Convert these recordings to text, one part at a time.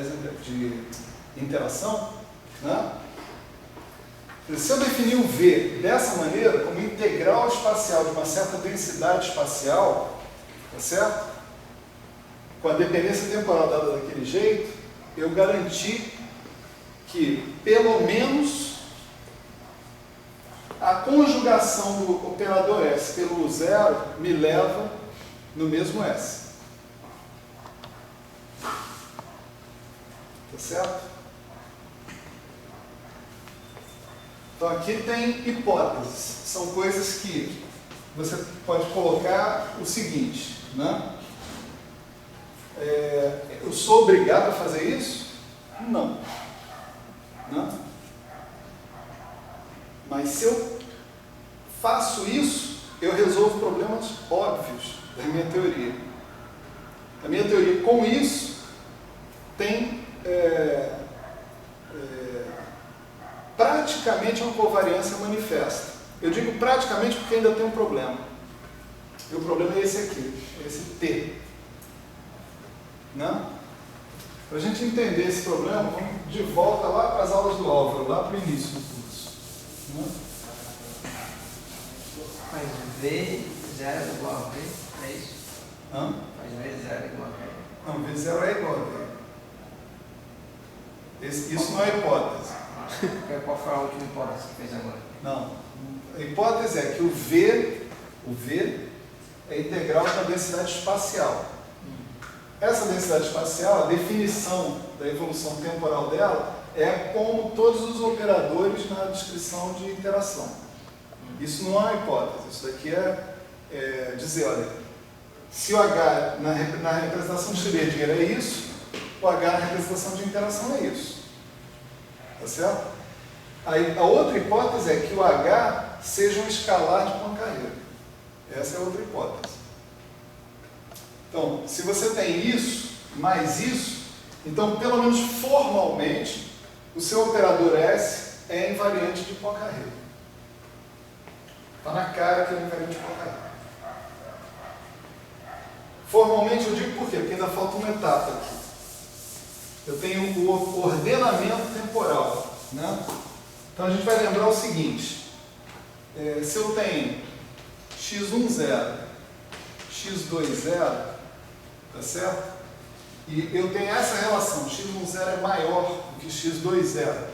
de interação, né? Se eu definir o V dessa maneira, como integral espacial de uma certa densidade espacial, tá certo? Com a dependência temporal dada daquele jeito, eu garanti que, pelo menos, a conjugação do operador S pelo zero me leva no mesmo S. Tá certo? Então aqui tem hipóteses. São coisas que você pode colocar o seguinte, né? Eu sou obrigado a fazer isso? Não. Não. Mas se eu faço isso, eu resolvo problemas óbvios da minha teoria. A minha teoria, com isso, tem praticamente uma covariância manifesta. Eu digo praticamente porque ainda tem um problema. E o problema é esse aqui, esse T. Né? Para a gente entender esse problema, vamos de volta lá para as aulas do Álvaro, lá para o início do curso. Né? Faz V0 igual a V, é isso? Hã? Faz V0 igual a V. Não, V0 é igual a V. Isso não é hipótese. Qual foi a última hipótese que fez agora? Não. A hipótese é que o V é integral da densidade espacial. Essa densidade espacial, a definição da evolução temporal dela é como todos os operadores na descrição de interação. Isso não é uma hipótese, isso daqui é dizer, olha, se o H na representação de Schrödinger é isso, o H na representação de interação é isso. Tá certo? Aí, a outra hipótese é que o H seja um escalar de Poincare. Essa é a outra hipótese. Então, se você tem isso, mais isso, então, pelo menos formalmente, o seu operador S é invariante de Poincare. Está na cara que é invariante de Poincare. Formalmente eu digo por quê? Porque ainda falta uma etapa aqui. Eu tenho o ordenamento temporal. Né? Então a gente vai lembrar o seguinte. Se eu tenho x10, x20, tá certo? E eu tenho essa relação, x10 é maior do que x20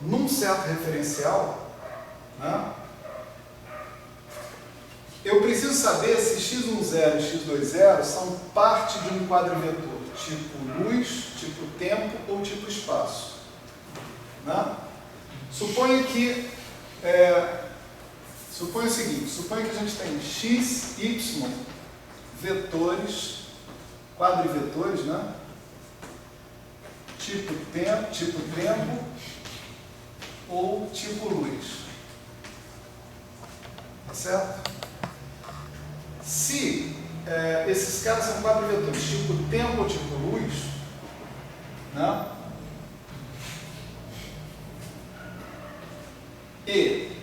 num certo referencial, né? Eu preciso saber se x10 e x20 são parte de um quadrivetor, tipo luz, tipo tempo ou tipo espaço. Né? Suponha o seguinte, suponha que a gente tem x, y, vetores, quadrivetores, né? Tipo tempo ou tipo luz. Tá certo? Se esses caras são quadrivetores tipo tempo ou tipo luz, né? E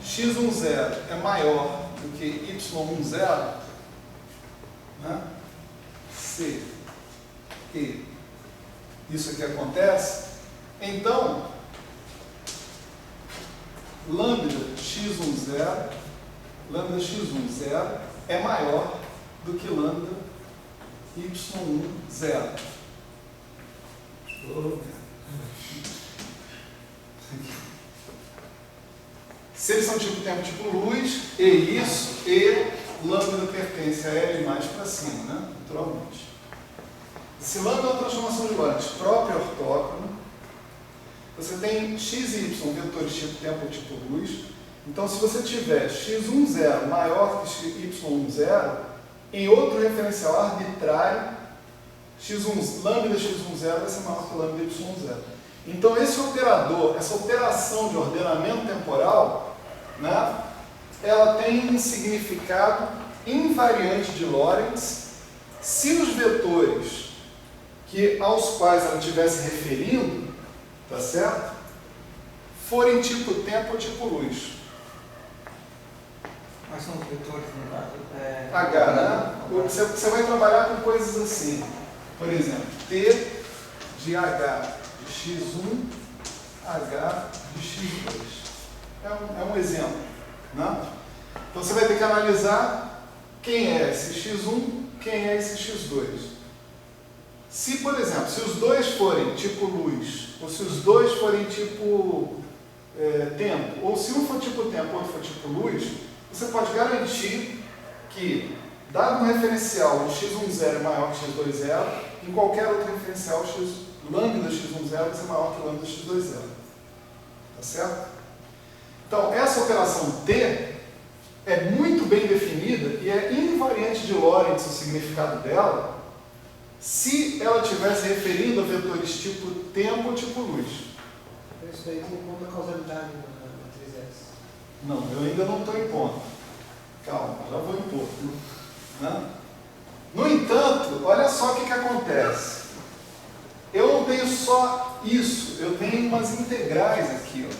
x10 é maior do que y10, né? Se e isso aqui acontece, então lambda x10 é maior do que lambda y10. Se eles são tipo tempo, tipo luz, e isso, e lambda pertence a L mais para cima, né? Naturalmente. Se lambda é uma transformação de Lorentz própria e ortógona, você tem x e y vetores tipo tempo ou tipo luz. Então, se você tiver x10 maior que y10, em outro referencial arbitrário, lambda x10 vai ser maior que lambda y10. Então, esse operador, essa operação de ordenamento temporal, né, ela tem um significado invariante de Lorentz se os vetores aos quais ela estiver se referindo, tá certo? Forem tipo tempo ou tipo luz. Quais são os vetores, no caso? H, né? Você vai trabalhar com coisas assim. Por exemplo, T de H de x1, H de x2. É um exemplo, né? Então você vai ter que analisar quem é esse x1, quem é esse x2. Se, por exemplo, se os dois forem tipo luz, ou se os dois forem tipo tempo, ou se um for tipo tempo e outro for tipo luz, você pode garantir que, dado um referencial, o x10 é maior que x20, em qualquer outro referencial, lambda x10 vai ser maior que lambda x20. Tá certo? Então, essa operação T é muito bem definida e é invariante de Lorentz o significado dela se ela estivesse referindo a vetores tipo tempo ou tipo luz. Isso daí tem conta a causalidade na matriz S. Não, eu ainda não estou em ponto. Calma, já vou impor. Né? No entanto, olha só o que acontece. Eu não tenho só isso, eu tenho umas integrais aqui. Ó.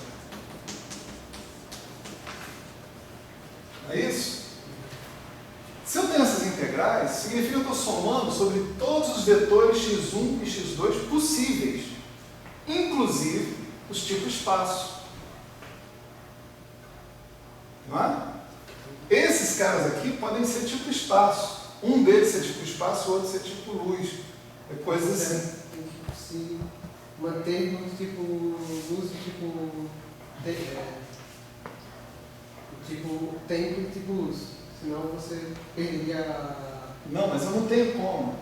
É isso? Se eu tenho essas integrais, significa que eu estou somando sobre todos os vetores x1 e x2 possíveis, inclusive os tipos espaço. Não é? Esses caras aqui podem ser tipo espaço. Um deles ser tipo espaço, o outro ser tipo luz. É coisa assim. Tem que se manter no tipo luz e tipo tempo e tipo luz. Senão você perderia a... Não, mas eu não tenho como.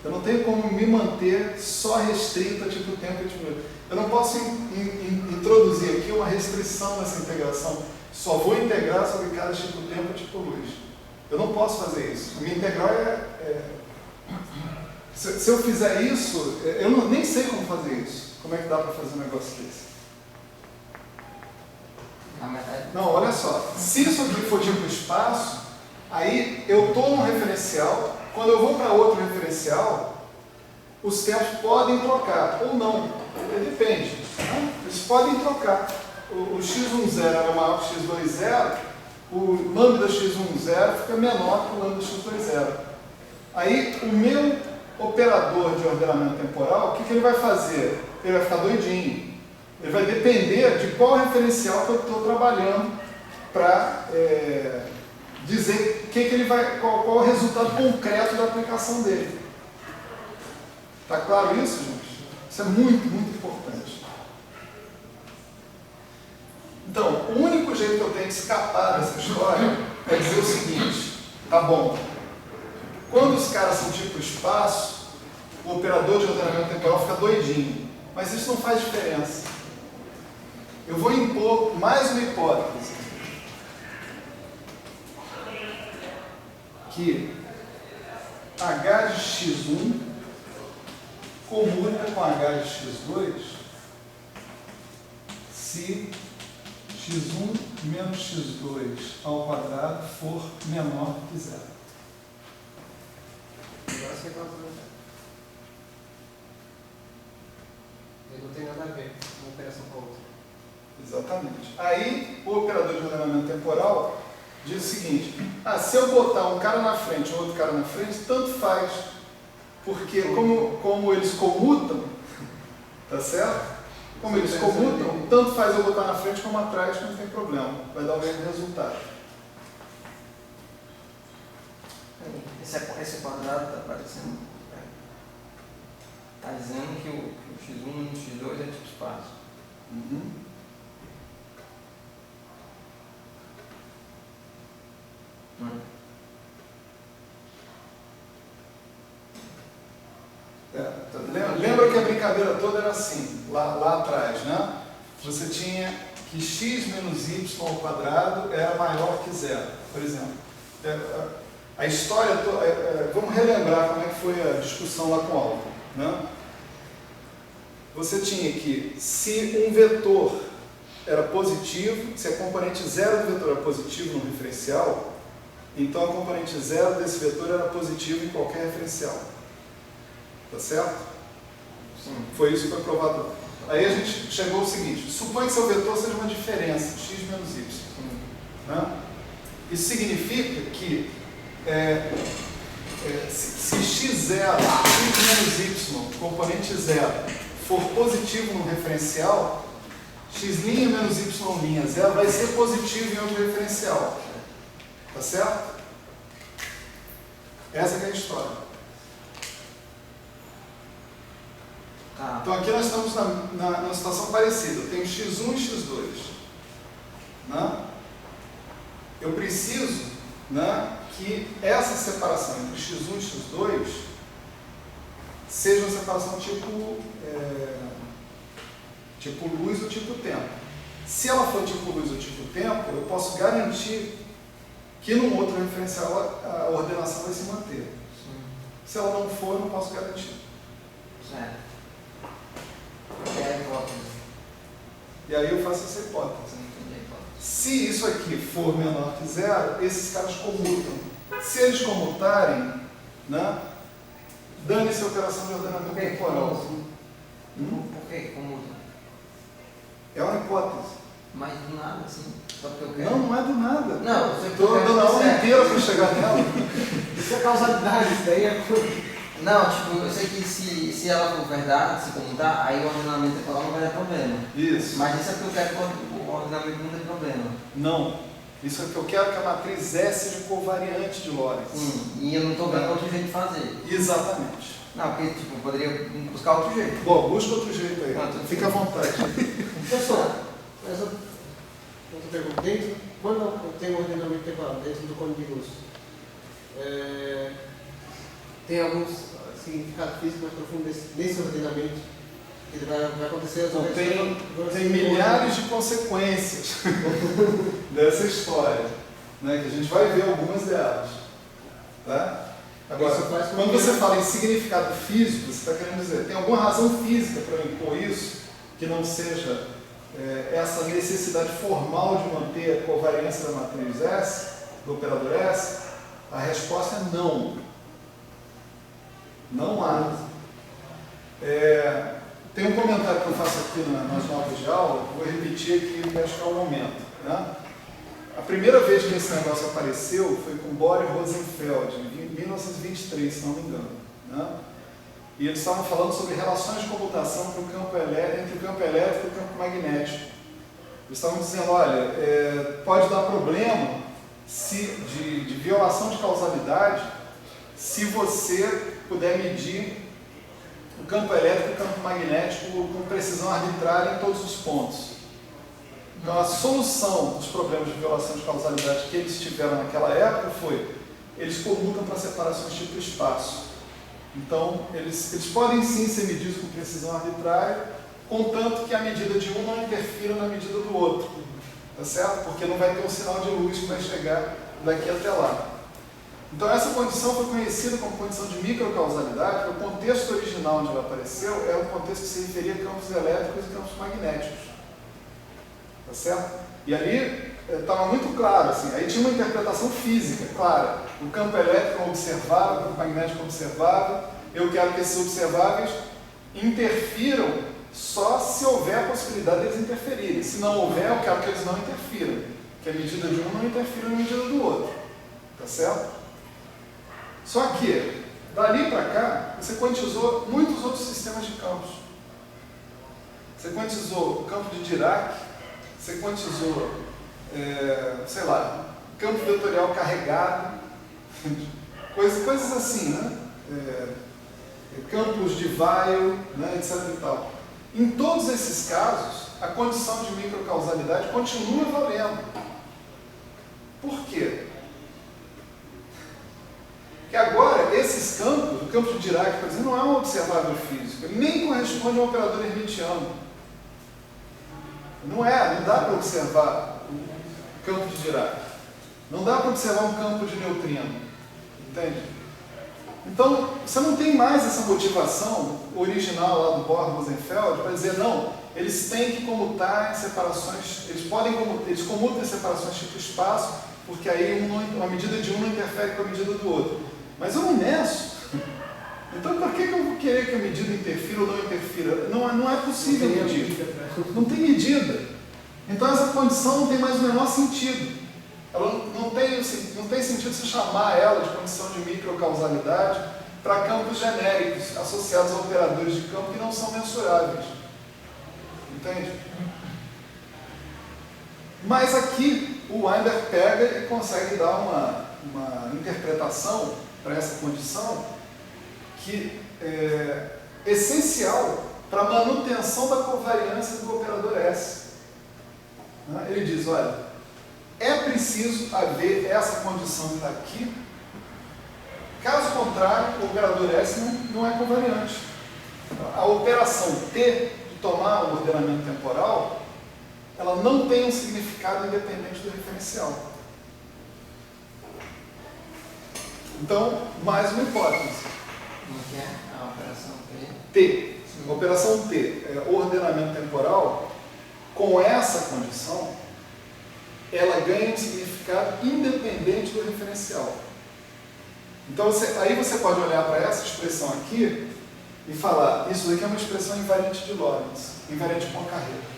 Eu não tenho como me manter só restrito a tipo tempo e tipo luz. Eu não posso introduzir aqui uma restrição nessa integração. Só vou integrar sobre cada tipo tempo e tipo luz. Eu não posso fazer isso. A minha integral se eu fizer isso, eu nem sei como fazer isso. Como é que dá para fazer um negócio desse? Não, olha só. Se isso aqui for tipo espaço, aí eu estou num referencial. Quando eu vou para outro referencial, os tempos podem trocar ou não. Depende. Né? Eles podem trocar. O x10 era maior que o x20, o lambda x10 fica menor que o lambda x20. Aí o meu operador de ordenamento temporal, o que ele vai fazer? Ele vai ficar doidinho. Ele vai depender de qual referencial que eu estou trabalhando para dizer qual o resultado concreto da aplicação dele. Está claro isso, gente? Isso é muito, muito importante. Então, o único jeito que eu tenho de escapar dessa história é dizer o seguinte: tá bom, quando os caras são tipo espaço, o operador de ordenamento temporal fica doidinho, mas isso não faz diferença. Eu vou impor mais uma hipótese, que H de x1 comuta com H de x2 se x1 menos x2 ao quadrado for menor que zero. Agora você vai fazer. Ele não tem nada a ver uma operação com a outra. Exatamente. Aí, o operador de ordenamento temporal diz o seguinte: se eu botar um cara na frente ou outro cara na frente, tanto faz. Porque como eles comutam, tá certo? Como eles comutam, tanto faz eu botar na frente como atrás, não tem problema. Vai dar o mesmo resultado. Esse quadrado está aparecendo. Está dizendo que o x1 e o x2 é tipo espaço. Uhum. Lembra que a brincadeira toda era assim, lá atrás, né? Você tinha que x menos y ao quadrado era maior que zero, por exemplo. A história toda, vamos relembrar como é que foi a discussão lá com o Alton, né? Você tinha que, se um vetor era positivo, se a componente zero do vetor era positivo no referencial, então a componente zero desse vetor era positiva em qualquer referencial. Tá certo? Sim. Foi isso que foi provado. Aí a gente chegou ao seguinte: supõe que seu vetor seja uma diferença, x menos y. Né? Isso significa que se x0, x menos y, componente 0, for positivo no referencial, x' menos y' 0 vai ser positivo em outro referencial. Tá certo? Essa que é a história. Tá. Então aqui nós estamos numa situação parecida. Eu tenho x1 e x2. Né? Eu preciso, né, que essa separação entre x1 e x2 seja uma separação tipo luz ou tipo tempo. Se ela for tipo luz ou tipo tempo, eu posso garantir que num outro referencial a ordenação vai se manter. Sim. Se ela não for, eu não posso garantir. Certo. É a hipótese. E aí eu faço essa hipótese. Entendi a hipótese. Se isso aqui for menor que zero, esses caras comutam. Se eles comutarem, né, dane-se a operação de ordenamento temporal. Por que comuta? É uma hipótese. Mas do nada, assim. Só porque eu quero. Não é do nada. Não, você Estou dando a aula inteira para chegar nela. Isso é causalidade, isso daí é Não, tipo, eu sei que se ela for verdade, se comutar, aí o ordenamento temporal não vai dar problema. Isso. Mas isso é porque eu quero que o ordenamento não dê problema. Não. Isso é que eu quero que a matriz S seja covariante de Lorentz. E eu não estou vendo outro jeito de fazer. Exatamente. Não, porque tipo, eu poderia buscar outro jeito. Bom, busca outro jeito aí. Pronto. Fica à vontade. Pessoal, essa pergunta, quando eu tenho um ordenamento temporal dentro do cone de luz, tem algum significado físico mais profundo nesse ordenamento? Que vai acontecer Então, tem milhares de consequências dessa história, né, que a gente vai ver algumas delas. Tá? Agora, quando você fala em significado físico, você está querendo dizer, tem alguma razão física para eu impor isso, que não seja essa necessidade formal de manter a covariância da matriz S, do operador S? A resposta é não. Não há. Tem um comentário que eu faço aqui nas notas de aula, vou repetir aqui para acho que é o momento. Né? A primeira vez que esse negócio apareceu foi com Bohr e Rosenfeld, em 1923, se não me engano. Né? E eles estavam falando sobre relações de comutação entre o campo elétrico e o campo magnético. Eles estavam dizendo, olha, pode dar problema de violação de causalidade se você puder medir o campo elétrico e o campo magnético com precisão arbitrária em todos os pontos. Então a solução dos problemas de violação de causalidade que eles tiveram naquela época foi, eles comutam para separações tipo espaço. Então eles podem sim ser medidos com precisão arbitrária, contanto que a medida de um não interfira na medida do outro. Tá certo? Porque não vai ter um sinal de luz que vai chegar daqui até lá. Então essa condição foi conhecida como condição de microcausalidade, porque o contexto original onde ela apareceu era um contexto que se referia a campos elétricos e campos magnéticos. Tá certo? E ali estava muito claro, assim, aí tinha uma interpretação física, clara. O campo elétrico é observável, o campo magnético é observável, eu quero que esses observáveis interfiram só se houver a possibilidade deles interferirem. Se não houver, eu quero que eles não interfiram, que a medida de um não interfira na medida do outro. Tá certo? Só que, dali para cá, você quantizou muitos outros sistemas de campos. Você quantizou o campo de Dirac, você quantizou, sei lá, campo vetorial carregado, coisas assim, né? Campos de Weyl, né, etc. e tal. Em todos esses casos, a condição de microcausalidade continua valendo. Por quê? Que agora, esses campos, o campo de Dirac, por exemplo, não é um observável físico, ele nem corresponde a um operador hermitiano. Não dá para observar o campo de Dirac. Não dá para observar um campo de neutrino. Entende? Então, você não tem mais essa motivação original lá do Bohr Rosenfeld para dizer, não, eles têm que comutar em separações, eles comutam em separações tipo espaço, porque aí a medida de um não interfere com a medida do outro. Mas eu não meço. Então, por que eu vou querer que a medida interfira ou não interfira? Não é possível medir. Não tem medida. Então, essa condição não tem mais o menor sentido. ela não tem sentido se chamar ela de condição de microcausalidade para campos genéricos associados a operadores de campo que não são mensuráveis. Entende? Mas aqui o Weinberg pega e consegue dar uma interpretação para essa condição que é essencial para a manutenção da covariância do operador S. Ele diz, olha, é preciso haver essa condição que está aqui, caso contrário, o operador S não é covariante. A operação T, de tomar o ordenamento temporal, ela não tem um significado independente do referencial. Então, mais uma hipótese. Como que é a operação T? T. A operação T é ordenamento temporal. Com essa condição, ela ganha um significado independente do referencial. Então, aí você pode olhar para essa expressão aqui e falar, isso daqui é uma expressão invariante de Lorentz, invariante de Poincaré.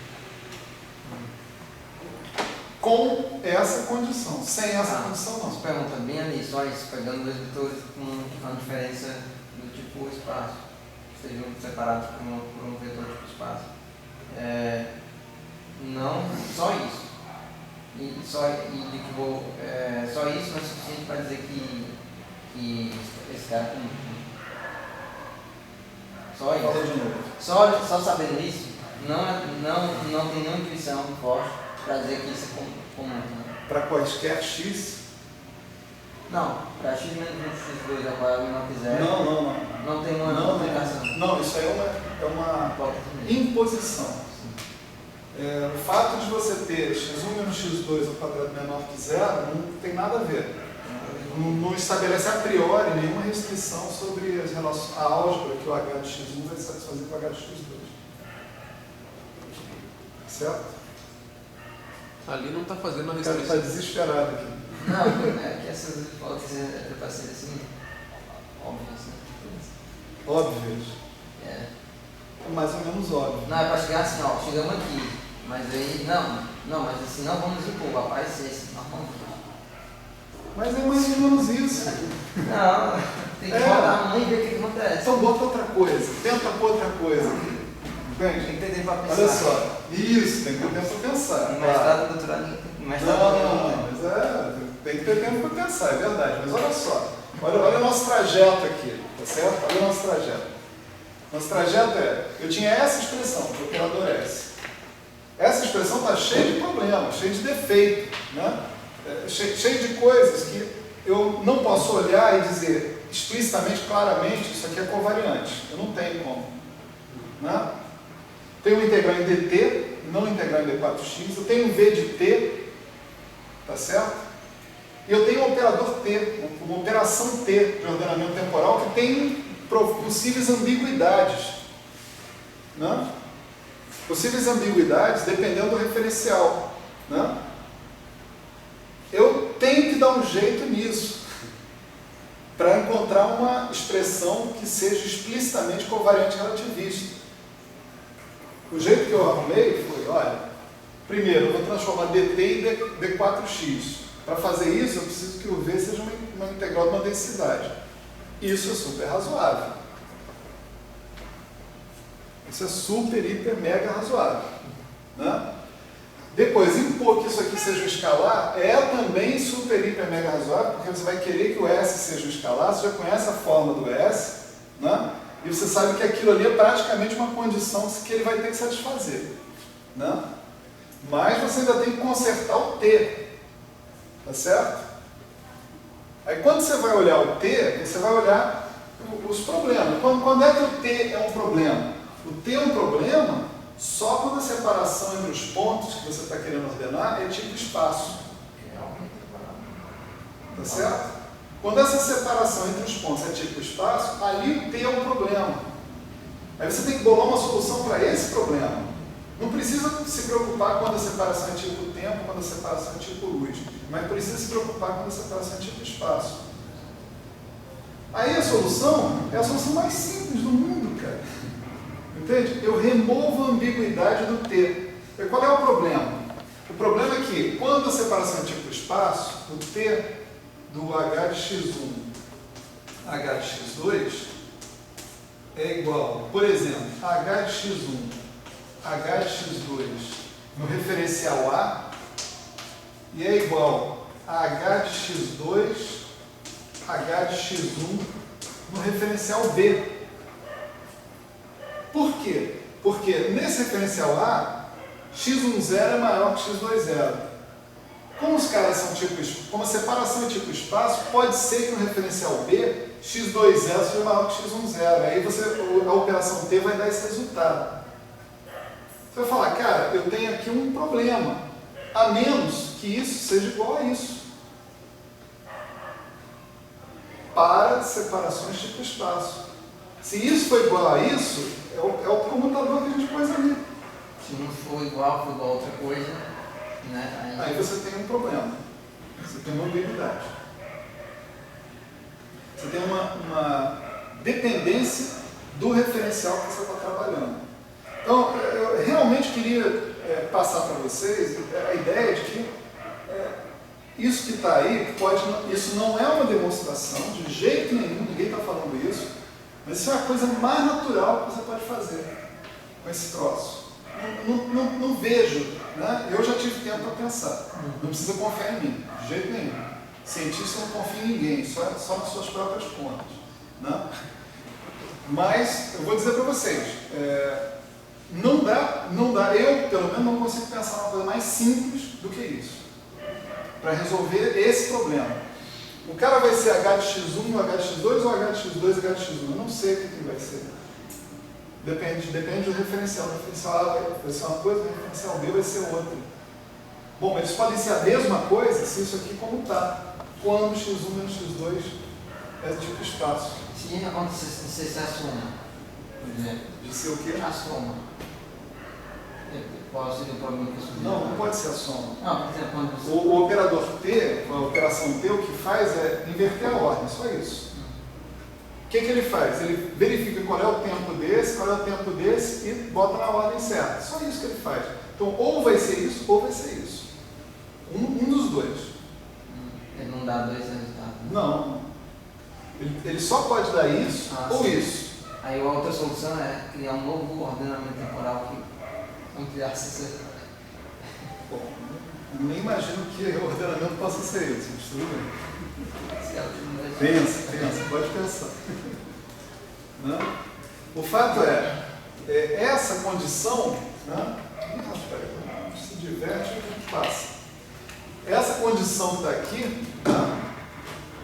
Com essa condição. Sem essa condição, não. Você pergunta bem ali, só isso, pegando dois vetores com uma diferença do tipo espaço, que sejam separados por um vetor tipo espaço. Não, só isso. Só isso não é suficiente para dizer que esse cara só isso. Fala de novo. Só sabendo isso, não tem nenhuma intuição forte para dizer que isso é comum. Né? Para quaisquer x? Não, para x menos 20x2 ao quadrado menor que zero. Não. Não tem uma aplicação. Não, isso aí é uma imposição. O fato de você ter x1 menos x2 ao quadrado menor que zero não tem nada a ver. Não estabelece a priori nenhuma restrição sobre as relações, a álgebra que o h de x1 vai satisfazer com o h de x2. Certo? Ali não está fazendo a O cara restrição. está desesperado aqui. Não, é que essas hipóteses é para ser assim, óbvias, né? Óbvios. É. Mais ou menos óbvio. Não, é para chegar assim, ó, chegamos aqui, mas aí, mas assim, não vamos impor, aparecer assim, não vamos. Mas é mais ou menos isso. Não, tem que botar a mão e ver o que acontece. Então bota outra coisa, tenta pôr outra coisa. Entende? Tem que ter tempo para pensar. Olha só, isso, tem que ter tempo para pensar. No mestrado, doutorado, Não, mas tem que ter tempo para pensar, é verdade. Mas olha só, olha o nosso trajeto aqui, tá certo? Olha o nosso trajeto. Nosso trajeto eu tinha essa expressão, o operador S. Essa expressão está cheia de problemas, cheia de defeito, né? Cheia de coisas que eu não posso olhar e dizer explicitamente, claramente, isso aqui é covariante. Eu não tenho como. Né? Tenho um integral em dt, não integral em d4x, eu tenho um v de t, tá certo? E eu tenho um operador t, uma operação t de ordenamento temporal que tem possíveis ambiguidades. Né? Possíveis ambiguidades dependendo do referencial. Né? Eu tenho que dar um jeito nisso para encontrar uma expressão que seja explicitamente covariante relativista. O jeito que eu arrumei foi, olha, primeiro eu vou transformar dt em d4x. Para fazer isso, eu preciso que o v seja uma integral de uma densidade. Isso é super razoável. Isso é super, hiper, mega razoável. Né? Depois, impor que isso aqui seja um escalar é também super, hiper, mega razoável, porque você vai querer que o S seja um escalar, você já conhece a forma do S, né? E você sabe que aquilo ali é praticamente uma condição que ele vai ter que satisfazer. Né? Mas você ainda tem que consertar o T. Tá certo? Aí quando você vai olhar o T, você vai olhar os problemas. Quando é que o T é um problema? O T é um problema só quando a separação entre os pontos que você está querendo ordenar é tipo espaço. Tá certo? Quando essa separação entre os pontos é tipo espaço, ali o T é um problema. Aí você tem que bolar uma solução para esse problema. Não precisa se preocupar quando a separação é tipo tempo, quando a separação é tipo luz. Mas precisa se preocupar quando a separação é tipo espaço. Aí a solução é a solução mais simples do mundo, cara. Entende? Eu removo a ambiguidade do T. E qual é o problema? O O problema é que, quando a separação é tipo espaço, o T do H de x1, H de x2 é igual, por exemplo, H de x1, H de x2 no referencial A e é igual a H de x2, H de x1 no referencial B. Por quê? Porque nesse referencial A, x10 é maior que x20. Como os caras são tipo, como a separação é tipo espaço, pode ser que no referencial B, x20 seja maior que x10. Aí a operação T vai dar esse resultado. Você vai falar, cara, eu tenho aqui um problema, a menos que isso seja igual a isso. Para separações tipo espaço. Se isso for igual a isso, é o comutador que a gente pôs ali. Se não for igual a outra coisa, né? Aí você tem um problema. Você tem uma ambiguidade. Você tem uma dependência do referencial que você está trabalhando. Então, eu realmente queria passar para vocês a ideia de que isso que está aí, isso não é uma demonstração, de jeito nenhum, ninguém está falando isso, mas isso é a coisa mais natural que você pode fazer com esse troço. Não vejo, né? Eu já tive tempo para pensar. Não precisa confiar em mim, de jeito nenhum. Cientista não confia em ninguém, só nas suas próprias contas. Né? Mas eu vou dizer para vocês, não dá, eu pelo menos não consigo pensar uma coisa mais simples do que isso, para resolver esse problema. O cara vai ser H de x1, H de x2 ou H de x2 e H de x1? Eu não sei o que ele vai ser. Depende do referencial. O referencial A vai ser uma coisa, o referencial B vai ser outra. Bom, eles podem ser a mesma coisa se isso aqui como está. Quando x1 menos x2 é tipo espaço. Se acontecesse a soma, por exemplo. De ser o quê? A soma. Qual seria o problema que isso Não pode ser a soma. Não, por exemplo, quando você... O operador T, a operação T, o que faz é inverter a ordem, só isso. O que ele faz? Ele verifica qual é o tempo desse, e bota na ordem certa. Só isso que ele faz. Então, ou vai ser isso, ou vai ser isso. Um dos dois. Ele não dá dois resultados. Não. Ele só pode dar isso ou sim. isso. Aí a outra solução é criar um novo ordenamento temporal que ampliasse esse... Bom, nem imagino que o ordenamento possa ser esse, mas tudo bem. Pensa, pode pensar. Né? O fato essa condição, né? Se diverte, a gente passa. Essa condição que está aqui, né?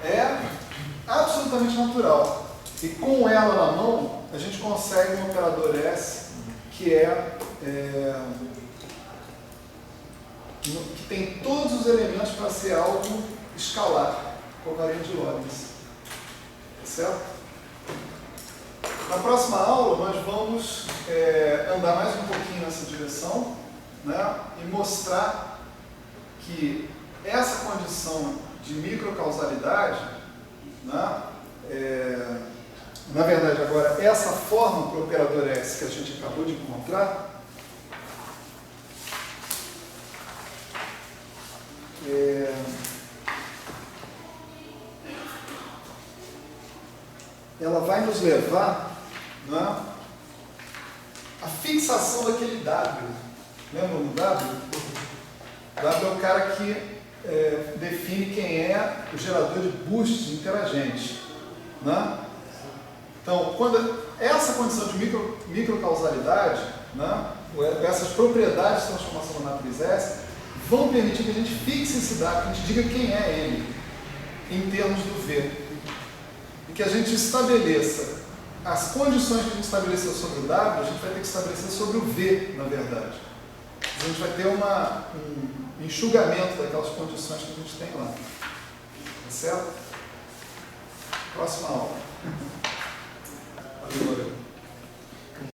É absolutamente natural. E com ela na mão, a gente consegue um operador S que que tem todos os elementos para ser algo escalar, covariante de Lorentz. Certo? Na próxima aula, nós vamos andar mais um pouquinho nessa direção, né, e mostrar que essa condição de microcausalidade, né, na verdade, agora, essa forma para o operador S que a gente acabou de encontrar, ela vai nos levar, né, à fixação daquele W. Lembra do W? W é o cara que define quem é o gerador de boosts interagentes. Né? Então, quando essa condição de microcausalidade, né, essas propriedades de transformação da matriz S, vão permitir que a gente fixe esse W, que a gente diga quem é ele, em termos do V. E que a gente estabeleça as condições que a gente estabeleceu sobre o W, a gente vai ter que estabelecer sobre o V, na verdade. A gente vai ter um enxugamento daquelas condições que a gente tem lá. Tá certo? Próxima aula.